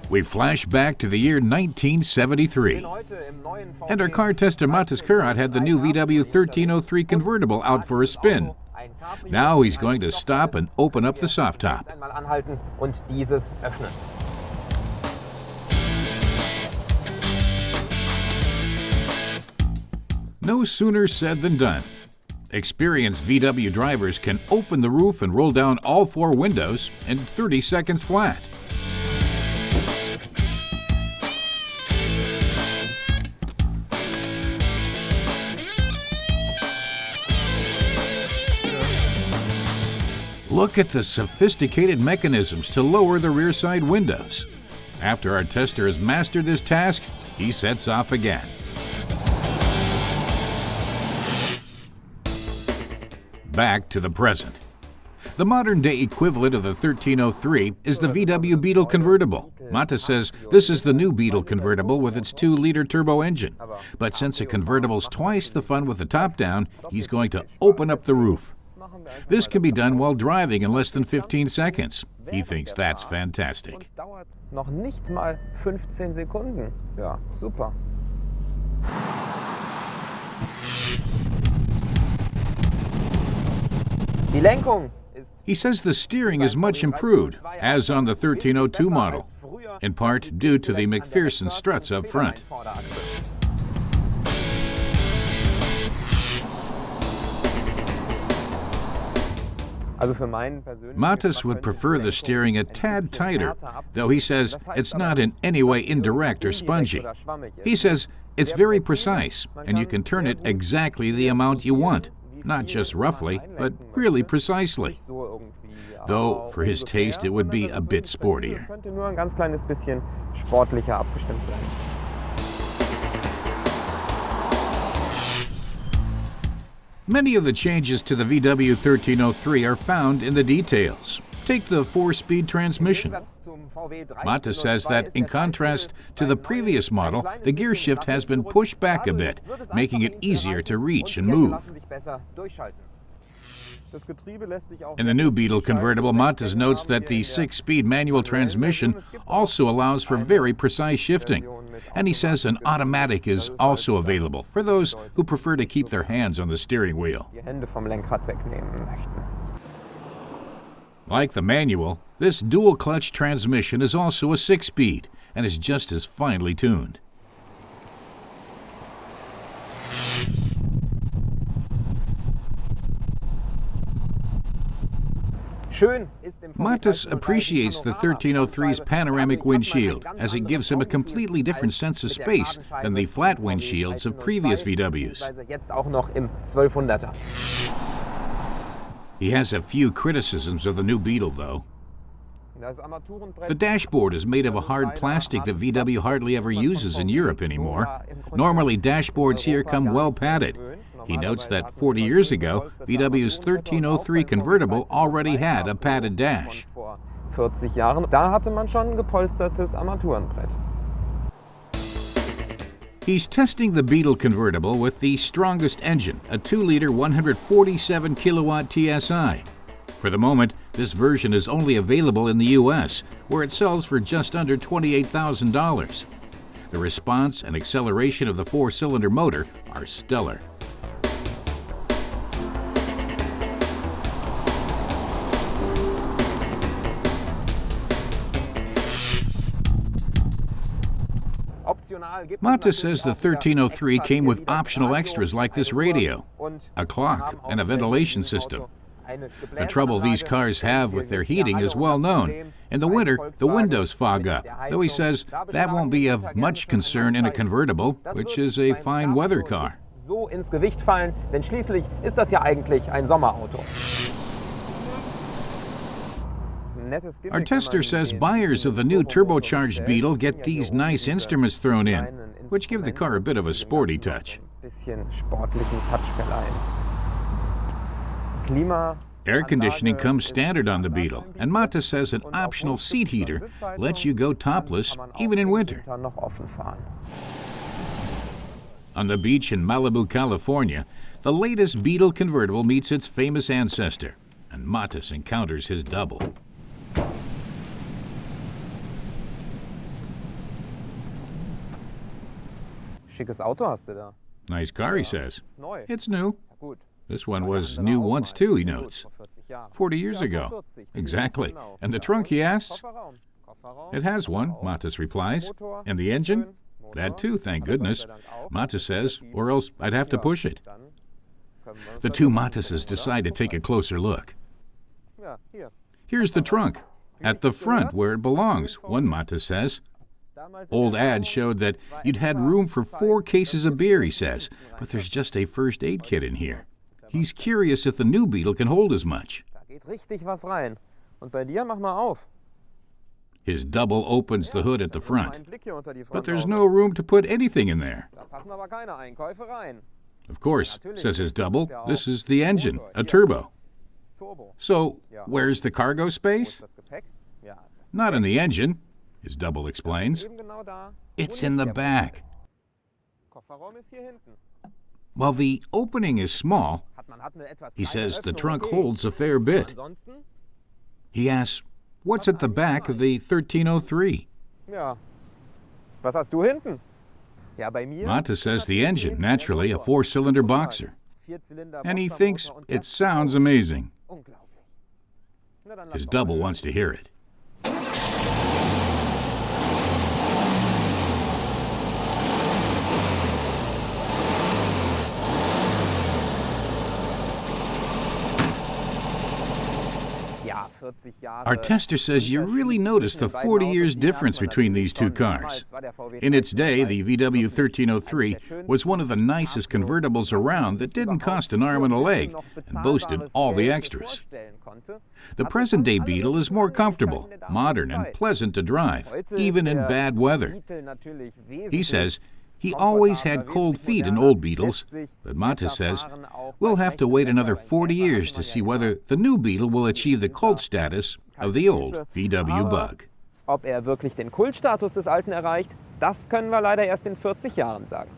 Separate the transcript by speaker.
Speaker 1: We flash back to the year 1973. And our car tester Mathis Kurrat had the new VW 1303 convertible out for a spin. Now he's going to stop and open up the soft top. No sooner said than done. Experienced VW drivers can open the roof and roll down all 4 windows in 30 seconds flat. Look at the sophisticated mechanisms to lower the rear side windows. After our tester has mastered this task, he sets off again. Back to the present. The modern-day equivalent of the 1303 is the VW Beetle Convertible. Mathis says this is the new Beetle Convertible with its 2-liter turbo engine. But since a convertible's twice the fun with the top down, he's going to open up the roof. This can be done while driving in less than 15 seconds. He thinks that's fantastic.
Speaker 2: Noch nicht mal 15 Sekunden. Ja, super. Die Lenkung.
Speaker 1: He says the steering is much improved, as on the 1302 model, in part due to the McPherson struts up front. Mathis would prefer the steering a tad tighter, though he says it's not in any way indirect or spongy. He says it's very precise, and you can turn it exactly the amount you want, not just roughly, but really precisely. Though, for his taste, it would be a bit sportier. Many of the changes to the VW 1303 are found in the details. Take the 4-speed transmission. Mathis says that, in contrast to the previous model, the gear shift has been pushed back a bit, making it easier to reach and move. In the new Beetle Convertible, Mathis notes that the 6-speed manual transmission also allows for very precise shifting. And he says an automatic is also available for those who prefer to keep their hands on the steering wheel. Like the manual, this dual-clutch transmission is also a 6-speed and is just as finely tuned. Mathis appreciates the 1303's panoramic windshield, as it gives him a completely different sense of space than the flat windshields of previous VWs. He has a few criticisms of the new Beetle, though. The dashboard is made of a hard plastic that VW hardly ever uses in Europe anymore. Normally, dashboards here come well padded. He notes that 40 years ago, VW's 1303 convertible already had a padded dash. He's testing the Beetle convertible with the strongest engine, a 2-liter 147 kilowatt TSI. For the moment, this version is only available in the U.S., where it sells for just under $28,000. The response and acceleration of the 4-cylinder motor are stellar. Mathis says the 1303 came with optional extras like this radio, a clock, and a ventilation system. The trouble these cars have with their heating is well known. In the winter, the windows fog up, though he says that won't be of much concern in a convertible, which is a fine weather car. Our tester says buyers of the new turbocharged Beetle get these nice instruments thrown in, which give the car a bit of a sporty touch. Air conditioning comes standard on the Beetle, and Mathis says an optional seat heater lets you go topless even in winter. On the beach in Malibu, California, the latest Beetle convertible meets its famous ancestor, and Mathis encounters his double.
Speaker 2: Schickes Auto hast du da.
Speaker 1: Nice car, he says.
Speaker 2: Ist neu.
Speaker 1: It's new.
Speaker 2: Ja, gut.
Speaker 1: This one
Speaker 2: Aber der
Speaker 1: was
Speaker 2: andere
Speaker 1: new
Speaker 2: auch
Speaker 1: once
Speaker 2: mal.
Speaker 1: too, he
Speaker 2: Gut,
Speaker 1: notes.
Speaker 2: vor 40 Jahren.
Speaker 1: 40 years
Speaker 2: Ja,
Speaker 1: ago.
Speaker 2: vor 40.
Speaker 1: Exactly.
Speaker 2: Genau.
Speaker 1: And the
Speaker 2: Ja,
Speaker 1: trunk, he asks?
Speaker 2: Kofferraum. Kofferraum.
Speaker 1: It has one,
Speaker 2: Auch.
Speaker 1: Mathis replies.
Speaker 2: Motor.
Speaker 1: And the engine?
Speaker 2: Schön. Motor.
Speaker 1: That too, thank
Speaker 2: Hat er Gott
Speaker 1: goodness.
Speaker 2: sei Dank auch.
Speaker 1: Mathis says, or else I'd have to
Speaker 2: Ja,
Speaker 1: push it.
Speaker 2: dann können wir uns
Speaker 1: The
Speaker 2: das
Speaker 1: two
Speaker 2: mal
Speaker 1: Mathises
Speaker 2: angucken, oder?
Speaker 1: decide to take a closer look.
Speaker 2: Ja, hier.
Speaker 1: Here's the trunk, at the front where it belongs, one Mathis says.
Speaker 2: Damals in
Speaker 1: Old
Speaker 2: der
Speaker 1: ads
Speaker 2: Werbung
Speaker 1: showed that
Speaker 2: war
Speaker 1: you'd had
Speaker 2: extra
Speaker 1: room for 4
Speaker 2: gezeigt,
Speaker 1: cases
Speaker 2: dass
Speaker 1: of beer, he
Speaker 2: die
Speaker 1: says,
Speaker 2: Kisten
Speaker 1: but there's
Speaker 2: reinpassen.
Speaker 1: just a first aid kit in here. He's curious if the new Beetle can hold as much.
Speaker 2: Da geht richtig was rein. Und bei dir, mach mal auf.
Speaker 1: His double opens the hood at the
Speaker 2: Dann wirf mal
Speaker 1: front,
Speaker 2: einen Blick hier unter die
Speaker 1: but there's
Speaker 2: Fronthaube.
Speaker 1: no room to put anything in there.
Speaker 2: Da passen aber keine Einkäufe rein.
Speaker 1: Of course, says his double, this is the engine, a turbo.
Speaker 2: Turbo.
Speaker 1: So, where's the cargo
Speaker 2: Wo
Speaker 1: space?
Speaker 2: ist das Gepäck? Ja, das
Speaker 1: Not in the engine, his double
Speaker 2: ist
Speaker 1: explains.
Speaker 2: eben genau da.
Speaker 1: It's
Speaker 2: wo
Speaker 1: in
Speaker 2: nicht
Speaker 1: the
Speaker 2: der
Speaker 1: back.
Speaker 2: Bus ist. Kofferraum ist hier hinten.
Speaker 1: While the opening is small,
Speaker 2: Hat eine etwas
Speaker 1: he
Speaker 2: kleine
Speaker 1: says the
Speaker 2: Öffnung,
Speaker 1: trunk
Speaker 2: okay.
Speaker 1: holds a fair bit.
Speaker 2: Ansonsten,
Speaker 1: He asks, what's at the back of the 1303?
Speaker 2: ja. Was hast du hinten? Ja, bei mir.
Speaker 1: Mathis says
Speaker 2: ist
Speaker 1: the
Speaker 2: natürlich
Speaker 1: engine,
Speaker 2: hinten der
Speaker 1: naturally, a
Speaker 2: Motor.
Speaker 1: 4-cylinder
Speaker 2: Guck mal,
Speaker 1: boxer.
Speaker 2: 4-Zylinder
Speaker 1: And he
Speaker 2: Boxermotor
Speaker 1: thinks
Speaker 2: und
Speaker 1: it
Speaker 2: der
Speaker 1: sounds
Speaker 2: Turbo.
Speaker 1: amazing.
Speaker 2: Unglaublich. Na, dann lass
Speaker 1: His
Speaker 2: doch
Speaker 1: double
Speaker 2: mal
Speaker 1: wants to hear it.
Speaker 2: Ja, 40 Jahre.
Speaker 1: Our tester says you really notice the 40 years difference between these two cars. In its day, the VW 1303 was one of the nicest convertibles around that didn't cost an arm and a leg and boasted all the extras. The present-day Beetle is more comfortable, modern, and pleasant to drive, even in bad weather. He says he always had cold feet in old Beetles, but Mathis says we'll have to wait another 40 years to see whether the new Beetle will achieve the cult status of the old VW Bug.
Speaker 2: Ob wirklich den Kultstatus des Alten erreicht, das können wir leider erst in 40 Jahren sagen.